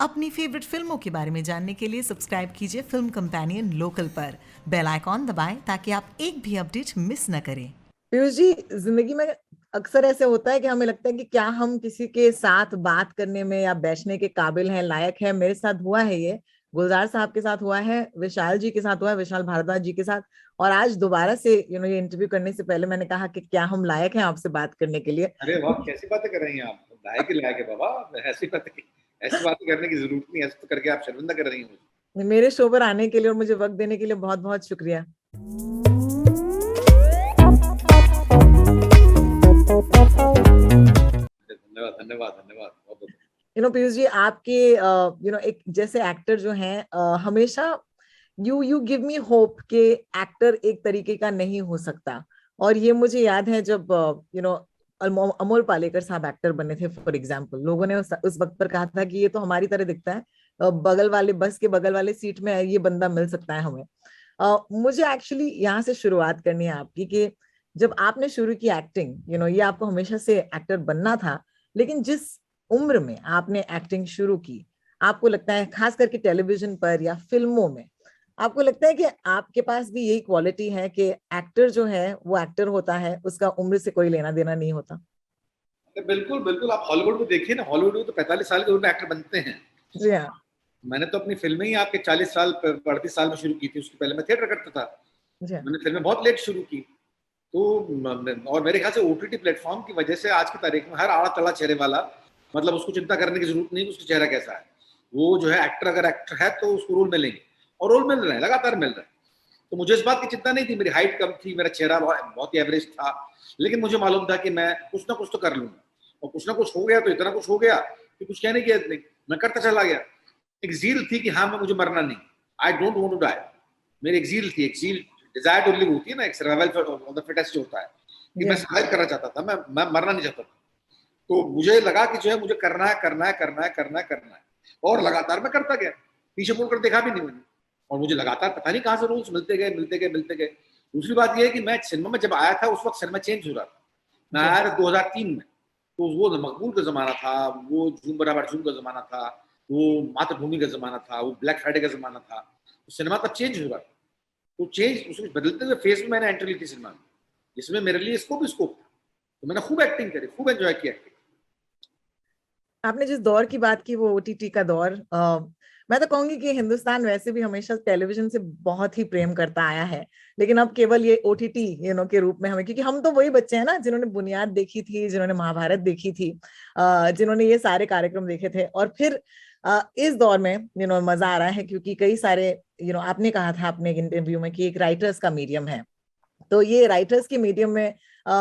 अपनी फेवरेट फिल्मों के बारे में जानने के लिए सब्सक्राइब कीजिए फिल्म कंपेनियन लोकल पर। बेल आइकॉन दबाएं ताकि आप एक भी अपडेट मिस न करें। पीयूष जी, जिंदगी में अक्सर ऐसे होता है कि हमें लगता है कि क्या हम किसी के साथ बात करने में या बैठने के काबिल हैं, लायक हैं। मेरे साथ हुआ है ये, गुलजार साहब के साथ हुआ है, विशाल जी के साथ हुआ है, विशाल भारद्वाज जी के साथ। और आज दोबारा से ये इंटरव्यू करने से पहले मैंने कहा कि क्या हम लायक हैं आपसे बात करने के लिए। अरे वाह, कैसी बातें कर रही हैं आप। लायक ही लायक है बाबा। ऐसी बातें करने की जरूरत नहीं। ऐसे तो करके आप शर्मिंदा कर रही हैं मुझे। मेरे शो पर आने के लिए और मुझे वक्त देने के लिए बहुत बहुत शुक्रिया। धन्यवाद धन्यवाद धन्यवाद, बहुत बहुत। पीयूष जी, आपके एक जैसे एक्टर जो हैं, हमेशा यू गिव मी होप कि एक्टर एक तरीके का नहीं हो सकता। और ये मुझे याद है जब अमोल पालेकर साहब एक्टर बने थे, फॉर एग्जाम्पल, लोगों ने उस वक्त पर कहा था कि ये तो हमारी तरह दिखता है, बगल वाले बस के बगल वाले सीट में ये बंदा मिल सकता है हमें। मुझे एक्चुअली यहाँ से शुरुआत करनी है आपकी कि जब आपने शुरू की एक्टिंग, ये आपको हमेशा से एक्टर बनना था, लेकिन जिस उम्र में आपने एक्टिंग शुरू की, आपको लगता है खास करके टेलीविजन पर या फिल्मों में, आपको लगता है कि आपके पास भी यही क्वालिटी है कि एक्टर जो है वो एक्टर होता है, उसका उम्र से कोई लेना देना नहीं होता? बिल्कुल बिल्कुल, आप हॉलीवुड में देखिए ना। हॉलीवुड में तो 45 साल के उम्र में एक्टर बनते हैं। जी हाँ। मैंने तो अपनी फिल्में ही आपके 40 साल 38 साल में शुरू की थी। उसके पहले मैं थिएटर करता था। जी हाँ। मैंने फिल्में बहुत लेट शुरू की। तो और मेरे ख्याल से ओटीटी प्लेटफॉर्म की वजह से आज की तारीख में हर आड़ा तड़ा चेहरे वाला, मतलब उसको चिंता करने की जरूरत नहीं कि उसका चेहरा कैसा है। वो जो है एक्टर, अगर एक्टर है तो उसको रोल मिलेंगे, और रोल मिल रहे हैं, लगातार मिल रहे हैं। तो मुझे इस बात की चिंता नहीं थी। मेरी हाइट कम थी, मेरा चेहरा बहुत ही एवरेज था, लेकिन मुझे मालूम था कि मैं कुछ ना कुछ तो कर लूंगा। और कुछ ना कुछ हो गया तो इतना कुछ हो गया कि कुछ कहने की नहीं, मैं करता चला गया। एक जील थी कि हाँ, मैं मुझे मरना नहीं, I don't want to die. मेरी एक जील थी, एक जील, डिजायर टू लिव होती है ना, एक सर्वाइवल ऑफ द फिटेस्ट जो होता है, कि मैं सर्वाइव करना चाहता था। मैं मरना नहीं चाहता था। तो मुझे लगा कि जो है मुझे करना है, करना है, करना है, करना है, करना है। और लगातार मैं करता गया, पीछे मुड़कर देखा भी नहीं मैंने। और मुझे लगातार पता नहीं कहाँ से रोल्स मिलते गए, मिलते गए, मिलते गए। दूसरी बात यह है कि मैं सिनेमा में जब आया था, उस वक्त सिनेमा चेंज हो रहा था। मैं आया था 2003 में। तो वो मकबूल का जमाना था, वो झूम बराबर झूम का जमाना था, वो मातृभूमि का जमाना था, वो ब्लैक फ्राइडे का जमाना था। तो सिनेमा तब चेंज हो रहा था। तो चेंज, उसमें बदलते हुए फेज में मैंने एंट्री ली थी सिनेमा में, जिसमें मेरे लिए स्कोप ही स्कोप था। तो मैंने खूब एक्टिंग करी, खूब एंजॉय किया एक्टिंग। आपने जिस दौर की बात की, वो ओटीटी का दौर, मैं तो कहूंगी कि हिंदुस्तान वैसे भी हमेशा टेलीविजन से बहुत ही प्रेम करता आया है, लेकिन अब केवल ये ओटीटी के रूप में हमें, क्योंकि हम तो वही बच्चे हैं ना जिन्होंने बुनियाद देखी थी, जिन्होंने महाभारत देखी थी, जिन्होंने ये सारे कार्यक्रम देखे थे। और फिर इस दौर में मजा आ रहा है, क्योंकि कई सारे आपने कहा था अपने इंटरव्यू में कि एक राइटर्स का मीडियम है। तो ये राइटर्स के मीडियम में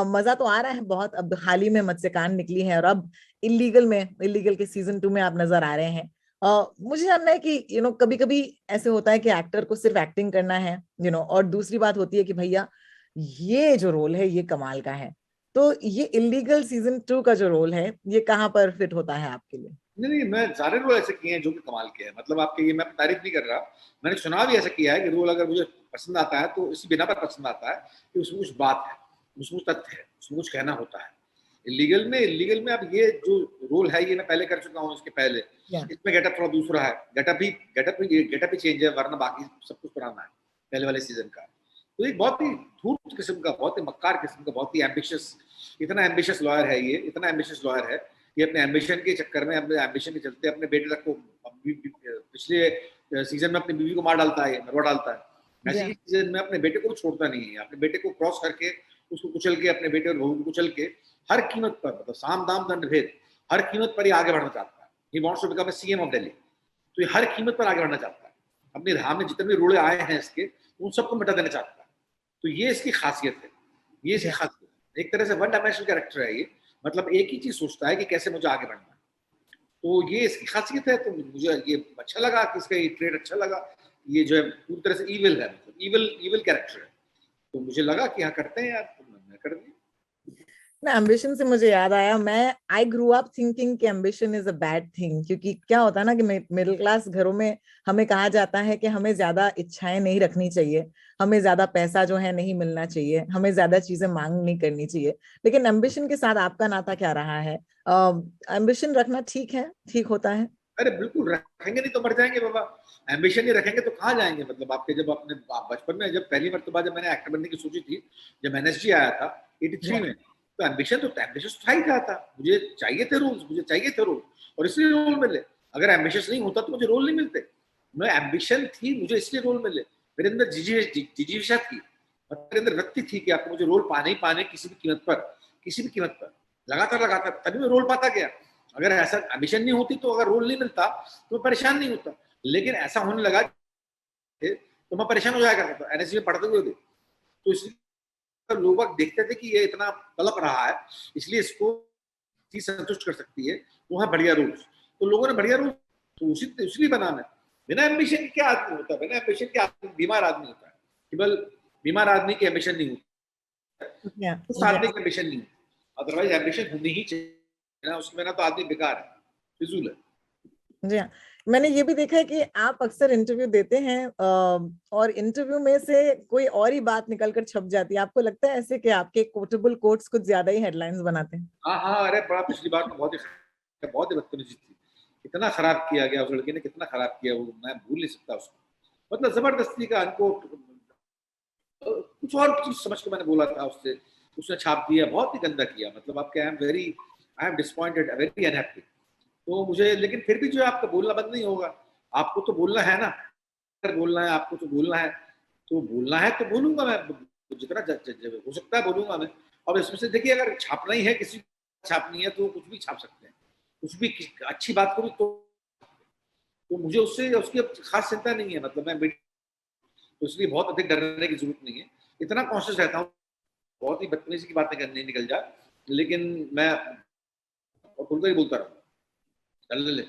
मजा तो आ रहा है बहुत। अब हाल ही में मत्स्यकांड निकली है, और अब इलीगल के सीजन 2 में आप नजर आ रहे हैं। मुझे जानना है कि कभी कभी ऐसे होता है कि एक्टर को सिर्फ एक्टिंग करना है, और दूसरी बात होती है कि भैया ये जो रोल है ये कमाल का है। तो ये इलीगल सीजन 2 का जो रोल है, ये कहाँ पर फिट होता है आपके लिए? नहीं नहीं, मैं सारे रोल ऐसे किए हैं जो कि कमाल के हैं। मतलब आपके, ये मैं तारीफ नहीं कर रहा, मैंने चुनाव भी ऐसा किया है कि रोल अगर मुझे पसंद आता है तो इसी बिना पर पसंद आता है कि उसमें कुछ बात है, उसमें कुछ तथ्य है, उसमें कुछ कहना होता है। इलीगल में अब ये जो रोल है, ये मैं पहले कर चुका हूँ। इसके पहले इसमें गेटअप थोड़ा दूसरा है। गेटअप भी चेंज है, वरना बाकी सब कुछ पुराना है पहले वाले सीजन का। तो एक बहुत ही धूर्त किस्म का, बहुत ही मक्कार किस्म का, बहुत ही एम्बिशियस, इतना एम्बिशियस लॉयर है ये, इतना एम्बिशियस लॉयर है कि अपने एम्बिशन के चक्कर में, अपने एम्बिशन के चलते अपने बेटे तक को, पिछले सीजन में अपनी बीवी को मार डालता है, मरवा डालता है। ऐसे ही सीजन में अपने बेटे को छोड़ता नहीं है। अपने बेटे को क्रॉस करके, उसको कुचल के, अपने बेटे और बहू को कुचल के, हर कीमत पर, मतलब साम दाम दंड भेद, हर कीमत पर ये आगे बढ़ना चाहता है। He wants to become a CM of Delhi. तो ये हर कीमत पर आगे बढ़ना चाहता है। अपनी राह में जितने भी रोड़े आए हैं इसके, उन सबको मिटा देना चाहता है। तो ये इसकी खासियत है, ये इसकी खासियत है। एक तरह से वन डायमेंशनल कैरेक्टर है ये। मतलब एक ही चीज सोचता है कि कैसे मुझे आगे बढ़ना है। तो ये इसकी खासियत है। तो मुझे ये अच्छा लगा कि इसका ये ट्रेड अच्छा लगा। ये जो है पूरी तरह से ईविल है, मतलब ईविल कैरेक्टर है। तो मुझे लगा कि हाँ करते हैं यार, तो मैं कर दिया। ना, एम्बिशन से मुझे याद आया, मैं आई ग्रू अप थिंकिंग कि ambition is a bad thing, क्योंकि क्या होता है ना कि मिडिल क्लास घरों में हमें कहा जाता है कि हमें ज्यादा इच्छाएं नहीं रखनी चाहिए, हमें ज्यादा पैसा जो है नहीं मिलना चाहिए, हमें ज्यादा चीजें मांग नहीं करनी चाहिए। लेकिन एम्बिशन के साथ आपका नाता क्या रहा है? एम्बिशन रखना ठीक है, ठीक होता है? अरे बिल्कुल रखेंगे, नहीं तो मर जाएंगे बाबा। एम्बिशन नहीं रखेंगे तो कहाँ जाएंगे। मतलब आपके जब अपने बचपन में जब पहली मरतबा जब मैंने एक्टर बनने की सोची थी, जब एनएसजी आया था 83 में, तो एम्बिशन था ही क्या था, मुझे चाहिए थे रोल्स, मुझे चाहिए थे रोल, और इसलिए रोल मिले। अगर एम्बिशन नहीं होता तो मुझे रोल नहीं मिलते। मैं एम्बिशन थी, मुझे इसलिए रोल मिले। मेरे अंदर जिजीविषा थी, मेरे अंदर वृत्ति थी कि आपको मुझे रोल पाने ही पाने, किसी भी कीमत पर, किसी भी कीमत पर, लगातार लगातार, तभी मैं रोल पाता गया। अगर ऐसा एम्बिशन नहीं होती, तो अगर रोल नहीं मिलता तो मैं परेशान नहीं होता। लेकिन ऐसा होने लगा तो मैं परेशान हो जाया करता था एनएसजी में पढ़ते हुए भी। तो इसलिए लोग देखते थे कि ये इतना तड़प रहा है, इसलिए इसको चीज संतुष्ट कर सकती है, वो है बढ़िया रूल्स। तो लोगों ने बढ़िया रूल्स, तो उसी बना है। बिना एम्बिशन के क्या आदमी होता है? बिना एम्बिशन के आदमी बीमार आदमी होता है। केवल बीमार आदमी की एम्बिशन नहीं होती, उस आदमी की एम्बिशन नहीं होती। अदरवाइज एम्बिशन होनी ही चाहिए ना, उसके बिना तो आदमी बेकार है, फिजूल है। जी हाँ, मैंने ये भी देखा है कि आप अक्सर इंटरव्यू देते हैं और इंटरव्यू में से कोई और ही बात निकल कर छप जाती है। आपको लगता है ऐसे कि आपके कोटेबल कोट्स कुछ ज्यादा ही हेडलाइंस बनाते हैं? हाँ हाँ, अरे बड़ा पिछली बार तो बहुत ही बदतमीजी थी। कितना खराब किया गया उस लड़के ने, कितना खराब किया, वो मैं भूल नहीं सकता उसको। मतलब जबरदस्ती का हमको कुछ और चीज समझ के मैंने बोला था उससे, उसने छाप दिया, बहुत ही गंदा किया। मतलब आपके I am disappointed, very unhappy. तो मुझे, लेकिन फिर भी जो है, आपका बोलना बंद नहीं होगा। आपको तो बोलना है ना, अगर बोलना है आपको तो बोलना है, तो बोलना है तो बोलूंगा मैं, जितना हो सकता है बोलूंगा मैं। अब इसमें से देखिए, अगर छापना ही है, किसी छापनी है तो कुछ भी छाप सकते हैं, कुछ भी अच्छी बात को भी। तो मुझे उससे उसकी खास चिंता नहीं है। मतलब मैं, तो इसलिए बहुत अधिक डरने की जरूरत नहीं है। इतना कॉन्शियस रहता हूँ, बहुत ही बदतमीजी की बातें करनी निकल जाए, लेकिन मैं खुलकर ही बोलता रहूँ, डरने ले।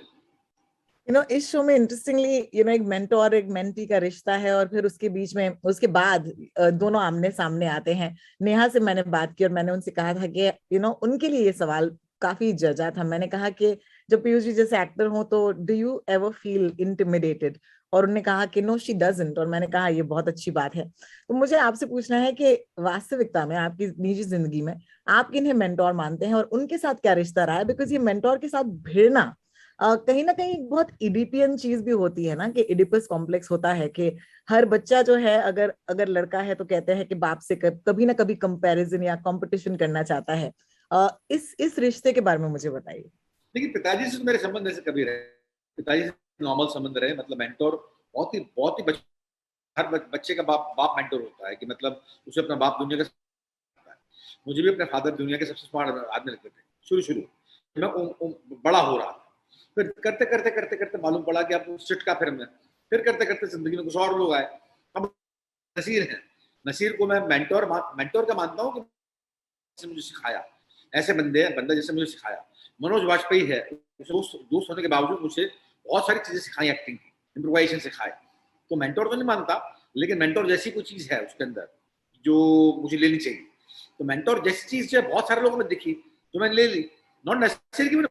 इस शो में इंटरेस्टिंगली एक मेंटोर एक मेंटी का रिश्ता है, और फिर उसके बीच में उसके बाद दोनों आमने सामने आते हैं। नेहा से मैंने बात की और मैंने उनसे कहा था कि उनके लिए ये सवाल काफी जजा था। मैंने कहा कि जब पीयूष जी जैसे एक्टर हो तो do you ever feel intimidated, और उन्होंने कहा कि नो शी डजंट, और मैंने कहा ये बहुत अच्छी बात है। तो मुझे आपसे पूछना है कि वास्तविकता में आपकी निजी जिंदगी में आप किन्हें मेंटोर मानते हैं और उनके साथ क्या रिश्ता रहा है? बिकॉज ये मेंटोर के साथ भिड़ना कहीं ना कहीं बहुत इडिपियन चीज भी होती है ना, कि इडिपस कॉम्प्लेक्स होता है कि हर बच्चा जो है, अगर अगर लड़का है तो कहते हैं कि बाप से कभी ना कभी कंपैरिजन या कंपटीशन करना चाहता है। इस रिश्ते के बारे में मुझे बताइए। देखिए, पिताजी से तो मेरे संबंध ऐसे कभी रहे, पिताजी से नॉर्मल संबंध रहे। मतलब मेंटोर बहुत ही हर बच्चे का बाप बाप मेंटोर होता है, कि मतलब उसे अपना बाप दुनिया का लगता है। मुझे भी अपने फादर दुनिया के सबसे स्मार्ट आदमी लगते थे शुरू शुरू। मैं बड़ा हो रहा था, फिर करते करते करते करते मालूम पड़ा कि अब सिट का फिर करते करते जिंदगी में कुछ और लोग आए। अब नसीर है, नसीर को मैं मेंटोर का मानता हूँ, कि मुझे सिखाया, ऐसे बंदा जैसे मुझे सिखाया। मनोज वाजपेयी है, दोस्त होने के बावजूद मुझे बहुत सारी चीजें सिखाई, एक्टिंग की, इम्प्रोवाइजेशन सिखाए। तो मेंटोर तो नहीं मानता, लेकिन मेंटोर जैसी कोई चीज है उसके अंदर जो मुझे लेनी चाहिए। तो मेंटोर जैसी चीज जो है बहुत सारे लोगों में दिखी, जो मैंने ले ली। नॉट नेसेसरी कि मैं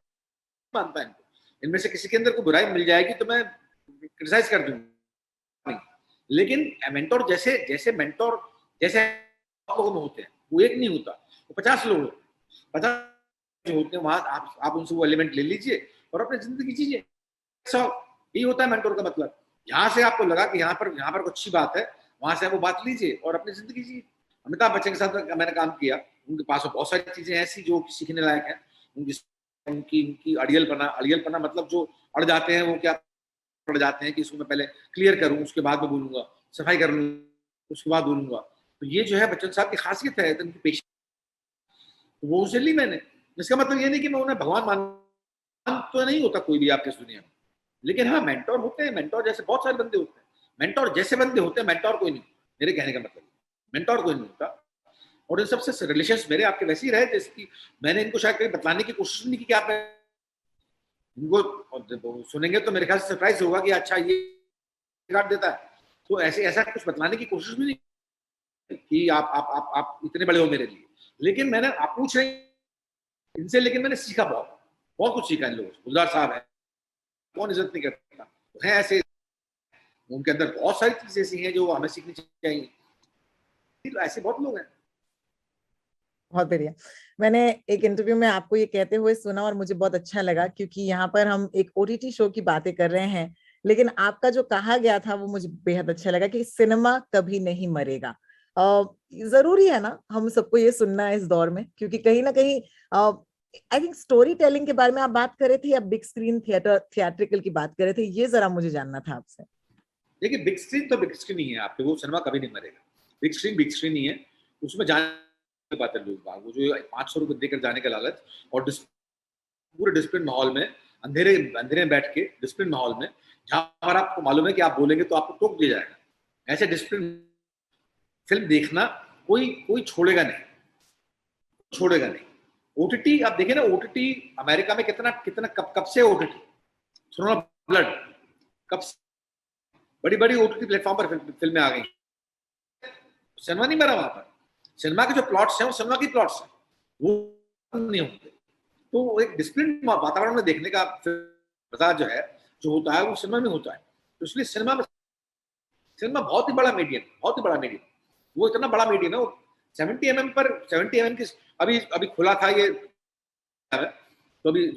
मानता इनको, इनमें से किसी के अंदर कोई बुराई मिल जाएगी तो मैं क्रिटिसाइज कर दूंगा, नहीं। लेकिन मेंटोर जैसे लोगों में होते हैं, वो एक नहीं होता, वो 50 लोग होते हैं। 50 जो होते हैं वहां आप उनसे वो एलिमेंट ले लीजिए और अपनी जिंदगी जीजिए। यही होता है मेंटोर का मतलब। यहाँ से आपको लगा कि यहाँ पर कुछ अच्छी बात है, वहां से आप वो बात लीजिए और अपनी जिंदगी जी। अमिताभ बच्चन के साथ मैंने काम किया, उनके पास बहुत सारी चीजें ऐसी जो सीखने लायक है। उनकी उनकी उनकी अड़ियलपना मतलब जो अड़ जाते हैं वो क्या अड़ जाते हैं कि इसको मैं पहले क्लियर करूं, उसके बाद में बोलूंगा, सफाई कर लूँ, उसके बाद बोलूंगा। तो ये जो है बच्चन साहब की खासियत है, उनकी पेश वो उसे ली मैंने। इसका मतलब ये नहीं कि मैं उन्हें भगवान मान तो नहीं होता कोई भी आपके इस दुनिया में, लेकिन हाँ मेंटोर होते हैं। मेंटोर जैसे बहुत सारे बंदे होते हैं, मेंटोर जैसे बंदे होते हैं, मेंटोर कोई नहीं। मेरे कहने का मतलब मेंटोर कोई नहीं होता। और इन सबसे रिलेशंस मेरे आपके वैसे ही रहे जैसे कि मैंने इनको शायद कहीं बतलाने की कोशिश नहीं की कि आप इनको सुनेंगे तो मेरे ख्याल से सरप्राइज होगा कि अच्छा ये काट देता है। तो ऐसा कुछ बतलाने की कोशिश भी नहीं कि आप इतने बड़े हो मेरे लिए। लेकिन मैंने आप पूछ रहे इनसे, लेकिन मैंने सीखा बहुत कुछ सीखा इन लोगों से। गुलजार साहब है, कौन इज्जत नहीं करता है, ऐसे उनके अंदर बहुत सारी चीजें ऐसी हैं जो हमें सीखनी चाहिए। तो ऐसे बहुत लोग हैं। बहुत बढ़िया। मैंने एक इंटरव्यू में आपको ये कहते हुए सुना और मुझे बहुत अच्छा लगा, क्योंकि यहाँ पर हम एक ओटीटी शो की बातें कर रहे हैं, लेकिन आपका जो कहा गया था वो मुझे बेहद अच्छा लगा कि सिनेमा कभी नहीं मरेगा। अ, जरूरी है ना हम सबको ये सुनना है इस दौर में, क्योंकि कहीं ना कहीं आई थिंक स्टोरी टेलिंग के बारे में आप बात कर रहे थे या बिग स्क्रीन थिएट्रिकल की बात कर रहे थे, ये जरा मुझे जानना था आपसे। देखिए बिग स्क्रीन तो बिग स्क्रीन ही है, आपके वो सिनेमा कभी नहीं मरेगा। बिग स्क्रीन ही है, उसमें जाने बात है लोग वो जो 500 रुपए देकर जाने का लालच, और पूरे डिसिप्लिन माहौल में, अंधेरे अंधेरे में बैठ के डिसिप्लिन माहौल में, जहां पर आपको मालूम है कि आप बोलेंगे तो आपको टोक दिया जाएगा, ऐसे डिसिप्लिन फिल्म देखना कोई कोई छोड़ेगा नहीं। ओटीटी आप देखिए ना, ओटीटी अमेरिका में कितना कितना कब से ओटीटी थ्रोन ऑफ ब्लड, कब से बड़ी बड़ी ओटीटी प्लेटफॉर्म पर फिल्में आ गई। सिनेमा नहीं मरा वहां पर, सिनेमा के जो प्लॉट्स हैं वो सिनेमा की प्लॉट्स हैं, वो नहीं होंगे। तो एक डिसिप्लिन वातावरण में देखने का मजा जो है, जो होता है वो सिनेमा में होता है। तो इसलिए सिनेमा बहुत ही बड़ा मीडियम, बहुत ही बड़ा मीडियम, वो इतना बड़ा मीडियम है। वो 70 mm की अभी अभी खुला था ये, तो अभी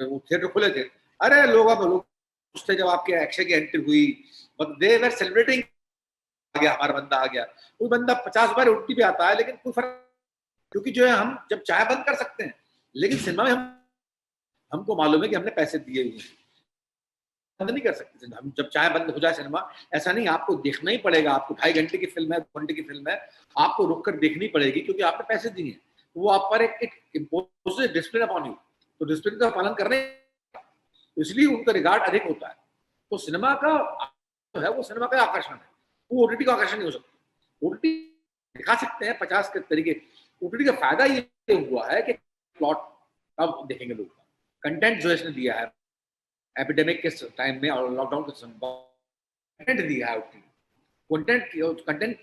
वो थिएटर खुले थे, अरे लोग पूछते जब आपके अक्षय की एंट्री हुई, मतलब दे वर सेलिब्रेटिंग, आ गया हमारा बंदा आ गया। कोई बंदा 50 बार ओटीटी पे आता है लेकिन कोई फर्क, क्योंकि जो है हम जब चाहे बंद कर सकते हैं, लेकिन सिनेमा में हमको मालूम है कि हमने पैसे दिए हुए हैं, बंद नहीं कर सकते। हम जब चाहे बंद हो जाए सिनेमा, ऐसा नहीं, आपको देखना ही पड़ेगा। आपको 2.5 घंटे की फिल्म है, 2 घंटे की फिल्म है, आपको रुक कर देखनी पड़ेगी, क्योंकि आपने पैसे दिए हैं। तो वो आप पर एक इम्पोज्ड डिसिप्लिन अपॉन यू, तो डिसिप्लिन का पालन करने, इसलिए उनका रिगार्ड अधिक होता है। तो सिनेमा का जो है वो सिनेमा का आकर्षण है, वो ओटीटी का आकर्षण नहीं हो सकता। ओटीटी दिखा सकते हैं 50 के तरीके। ओटीटी का फायदा ये हुआ है कि प्लॉट अब देखेंगे लोग, कंटेंट जो इसने दिया है एपिडेमिक के टाइम में और लॉकडाउन के समय, कंटेंट दिया है ओटीटी। कंटेंट के इतने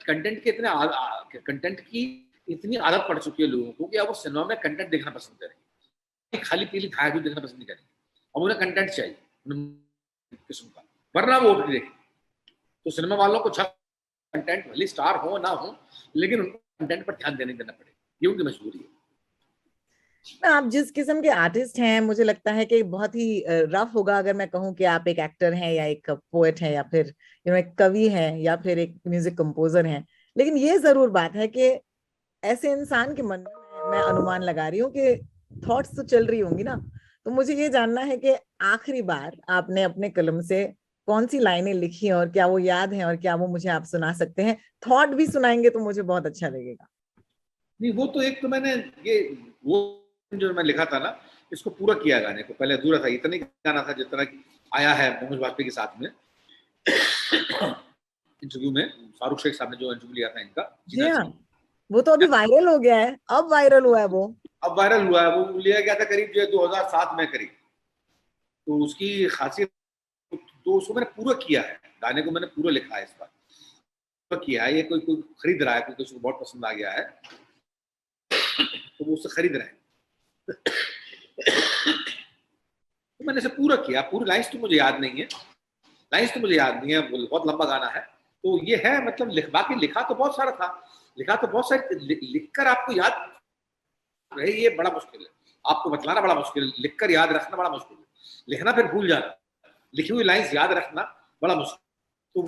कंटेंट की इतनी आदत पड़ चुकी है लोगों को कि अब वो सिनेमा में कंटेंट देखना पसंद करेंगे, खाली पीली खाया हुई देखना पसंद नहीं करेंगे। अब उन्हें कंटेंट चाहिए किस्म का, वरना वो ओटीटी देखेंगे। तो सिनेमा वालों को कंटेंट भले स्टार हो ना हो, लेकिन उनको कंटेंट पर ध्यान देना पड़ेगा, ये उनकी मजबूरी है। आप जिस किस्म के आर्टिस्ट हैं, मुझे लगता है कि बहुत ही रफ होगा अगर मैं कहूँ कि आप एक एक्टर हैं या एक पोएट हैं या फिर एक कवि हैं या फिर एक म्यूजिक कंपोजर हैं। लेकिन ये जरूर बात है कि ऐसे इंसान के मन में मैं अनुमान लगा रही हूँ कि थॉट्स तो चल रही होंगी ना। तो मुझे ये जानना है कि आखिरी बार आपने अपने कलम से कौन सी लाइनें लिखी और क्या वो याद है, और क्या वो मुझे आप सुना सकते हैं? थॉट भी सुनाएंगे तो मुझे बहुत अच्छा लगेगा। नहीं, वो तो एक तो मैंने ये वो जो मैं लिखा था ना, इसको पूरा किया गाने को, पहले अधूरा था, इतना ही गाना था जितना आया है मनोज वाजपेयी के साथ में इंटरव्यू में। फारूक शेख साहब ने जो इंटरव्यू लिया था इनका, जी हाँ, वो तो अभी वायरल हो गया है, अब वायरल हुआ है वो। अब वायरल हुआ है, वो लिया गया था करीब जो 2007 में करीब। तो उसकी खासियत, तो उसको मैंने पूरा किया है, गाने को मैंने पूरा लिखा है, इस बार पूरा किया है। ये कोई कोई खरीद रहा है, कोई किसी को बहुत पसंद आ गया है तो वो उससे खरीद रहे हैं। तो मैंने इसे पूरा किया, पूरी लाइन्स तो मुझे याद नहीं है, बहुत लंबा गाना है। तो ये है, मतलब बाकी लिखा तो बहुत सारा था, लिखकर आपको याद रहे ये बड़ा मुश्किल है, आपको बतलाना बड़ा मुश्किल है, लिखकर याद रखना बड़ा मुश्किल है, लिखना फिर भूल जाना, लिखी हुई लाइन्स याद रखना बड़ा मुश्किल। तो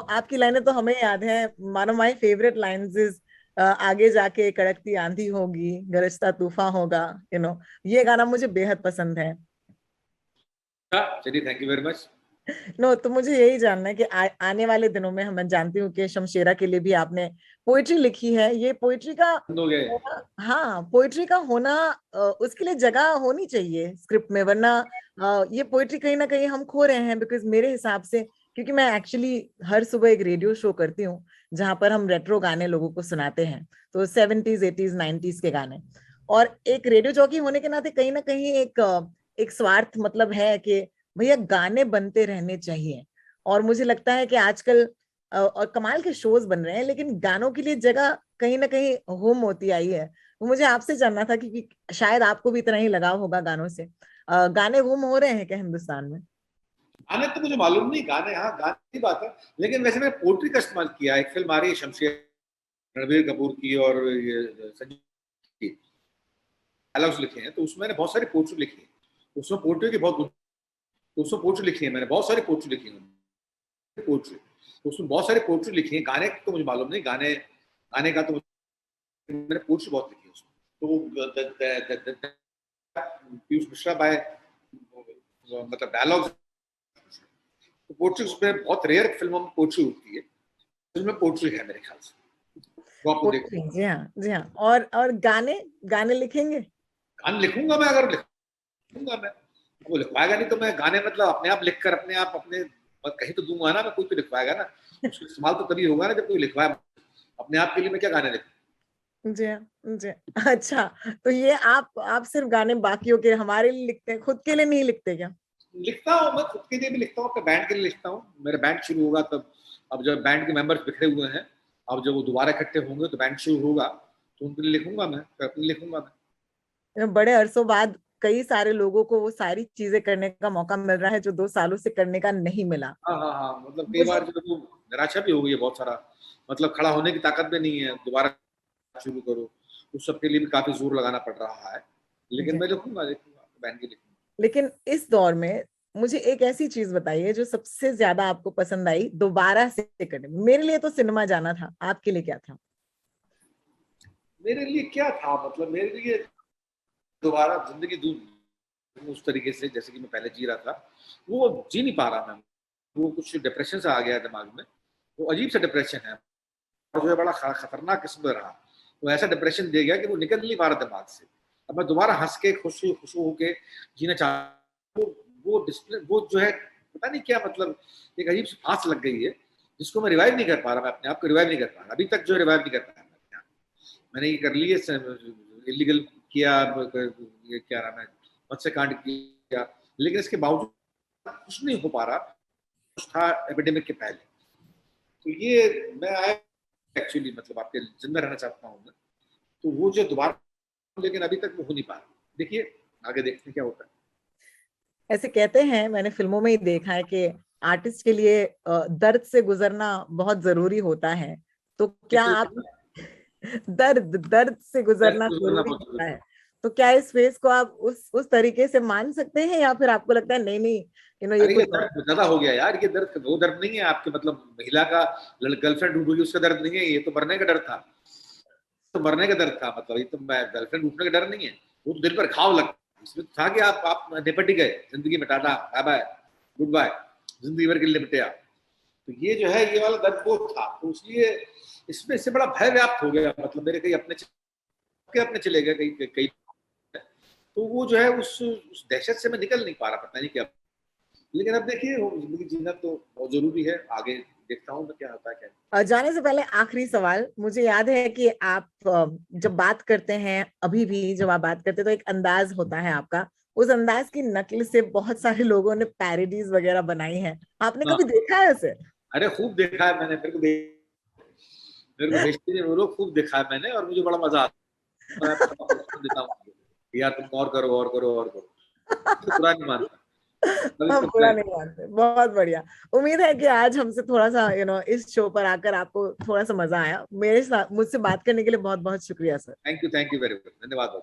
आपकी लाइनें तो हमें याद है। One of my favourite lines is आगे जाके कड़कती आंधी होगी, गरजता तूफान होगा, ये गाना मुझे बेहद पसंद है। चलिए, थैंक यू वेरी मच। तो मुझे यही जानना है कि आने वाले दिनों में, मैं जानती हूँ कि शमशेरा के लिए भी आपने पोइट्री लिखी है। ये पोइट्री का हो गए। हाँ, पोइट्री का होना, उसके लिए जगह होनी चाहिए स्क्रिप्ट में, वरना ये पोइट्री कहीं ना कहीं हम खो रहे हैं। बिकॉज मेरे हिसाब से, क्योंकि मैं एक्चुअली हर सुबह एक रेडियो शो करती हूँ जहां पर हम रेट्रो गाने लोगों को सुनाते हैं, तो 70s 80s 90s के गाने। और एक रेडियो जॉकी होने के नाते कहीं ना कहीं एक स्वार्थ मतलब है कि भैया गाने बनते रहने चाहिए। और मुझे लगता है कि आजकल और कमाल के शोज बन रहे हैं, लेकिन गानों के लिए जगह कहीं ना कहीं होम होती आई है। तो मुझे आपसे जानना था कि शायद आपको भी इतना ही लगाव होगा गानों से। गाने गुम हो रहे हैं क्या हिंदुस्तान में? गाने तो मुझे मालूम नहीं, गाने हाँ गाने की बात है, लेकिन वैसे मैंने पोट्री का इस्तेमाल किया। एक फिल्म आ रही है शमशेर, रणबीर कपूर की और ये संजय, डायलॉग्स लिखे हैं, तो उसमें मैंने बहुत सारी पोट्री लिखी है, उसमें पोट्री की बहुत, उसमें पोट्री लिखी है मैंने, बहुत सारी पोट्री लिखी है, पोट्री, उसमें बहुत सारी पोट्री लिखी है। गाने तो मुझे मालूम नहीं, गाने का तो मैंने पोट्री बहुत लिखी है उसमें। तो पीयूष मिश्रा बाय मतलब डायलॉग्स, तो पोट्री उसमें बहुत रेयर फिल्मों में पोट्री होती है, फिल्म में पोट्री है मेरे ख्याल से, वो आपको देख। जी हाँ, जी हाँ। और गाने लिखेंगे? गाने लिखूंगा मैं, अगर लिखूंगा मैं, वो लिखवाएगा नहीं तो मैं गाने मतलब अपने आप लिखकर अपने आप अपने कहीं तो दूंगा ना मैं, कोई तो लिखवाएगा ना, उसका इस्तेमाल तो तभी होगा ना जब कोई लिखवाए। अपने आप के लिए मैं क्या गाने लिखूं? जी हाँ, जी। अच्छा, तो ये आप सिर्फ गाने बाकियों के हमारे लिए लिखते हैं, खुद के लिए नहीं लिखते क्या? लिखता हूँ मैं, खुद के लिए भी लिखता हूँ, अपने बैंड के लिए लिखता हूँ। मेरा बैंड शुरू होगा तब, अब जब बैंड के मेंबर्स बिखरे हुए हैं, अब जब वो दोबारा इकट्ठे होंगे तो बैंड शुरू होगा, तो उनके लिए लिखूंगा मैं, अपने लिए लिखूंगा मैं। बड़े अरसों बाद कई सारे लोगों को वो सारी चीजें करने का मौका मिल रहा है जो 2 सालों से करने का नहीं मिला। हाँ हाँ हाँ, मतलब कई बार जो निराशा भी हो गई है बहुत सारा, मतलब खड़ा होने की ताकत भी नहीं है, दोबारा शुरू करो, उस सब के लिए भी काफी जोर लगाना पड़ रहा है, लेकिन मैं लिखूंगा बैंड के लिखूंगा। लेकिन इस दौर में मुझे एक ऐसी चीज बताइए जो सबसे ज्यादा आपको पसंद आई दोबारा से करने में। मेरे लिए तो सिनेमा जाना था, आपके लिए क्या था? मेरे लिए क्या था, मतलब मेरे लिए दोबारा जिंदगी उस तरीके से जैसे कि मैं पहले जी रहा था, वो जी नहीं पा रहा मैं, वो कुछ डिप्रेशन से आ गया दिमाग में, वो अजीब सा डिप्रेशन है, और जो है बड़ा खतरनाक किस्म का रहा, वो ऐसा डिप्रेशन दे गया कि वो निकल नहीं पा रहा दिमाग से। अब मैं दोबारा हंस के खुश होके जीना चाहता हूँ, वो जो है पता नहीं क्या, मतलब एक अजीब सी फांस लग गई है जिसको मैं रिवाइव नहीं कर पा रहा, मैं अपने आप को रिवाइव नहीं कर पा रहा, अभी तक जो रिवाइव नहीं कर पाया मैं। मैंने ये कर लिए, इलीगल किया, ये क्या रहा, मैं मत्स्य कांड किया, लेकिन इसके बावजूद कुछ नहीं हो पा रहा, कुछ था एपिडेमिक के पहले। तो ये मैं आया एक्चुअली, मतलब आपके जिंदा रहना चाहता हूँ मैं, तो वो जो दोबारा, लेकिन अभी तक वो हो नहीं पा रहा। देखिए आगे देखते क्या होता है। ऐसे कहते हैं, मैंने फिल्मों में ही देखा है कि आर्टिस्ट के लिए दर्द से गुजरना बहुत जरूरी होता है। तो क्या आप दर्द से गुजरना जरूरी होता है, तो क्या इस फेज को आप उस तरीके से मान सकते हैं, या फिर आपको लगता है नहीं ये ये दर्द ज्यादा हो गया यार, ये दर्द वो दर्द नहीं है आपके, मतलब महिला का गर्लफ्रेंड टूट गई उसका दर्द नहीं है, ये तो मरने का डर था, तो मरने का दर्द था, मतलब ये तो गर्लफ्रेंड टूटने का डर नहीं है, वो तो दिल पर घाव लगता, इसमें था कि आप निपट ही गए जिंदगी में, tata bye bye goodbye, जिंदगी भर के लिए निपटे आप। तो ये जो है ये वाला दर्द वो था, तो इसलिए इसमें इससे बड़ा भय व्याप्त हो गया, मतलब मेरे कई अपने चले गए कई, तो वो जो है उस दहशत से मैं निकल नहीं पा रहा, पता नहीं क्या। लेकिन अब देखिए जिंदगी जीना तो बहुत जरूरी है, आगे देखता हूँ मैं क्या होता है क्या। जाने से पहले आखिरी सवाल, मुझे याद है कि आप जब बात करते हैं, अभी भी जब आप बात करते हैं तो एक अंदाज होता है आपका, उस अंदाज की नकल से बहुत सारे लोगों ने पैरोडीज वगैरह बनाई है, आपने कभी देखा है उसे? अरे खूब देखा है मैंने, मेरे को भेजते हैं वो लोग, खूब देखा है मैंने, और मुझे बड़ा मजा आता है, मैं देता हूँ यार तुम और करो और करो और करो, तो बुरा नहीं मानता, हम बुरा नहीं मानते। बहुत बढ़िया, उम्मीद है कि आज हमसे थोड़ा सा इस शो पर आकर आपको थोड़ा सा मजा आया। मेरे साथ मुझसे बात करने के लिए बहुत बहुत शुक्रिया sir. Thank you very much, धन्यवाद।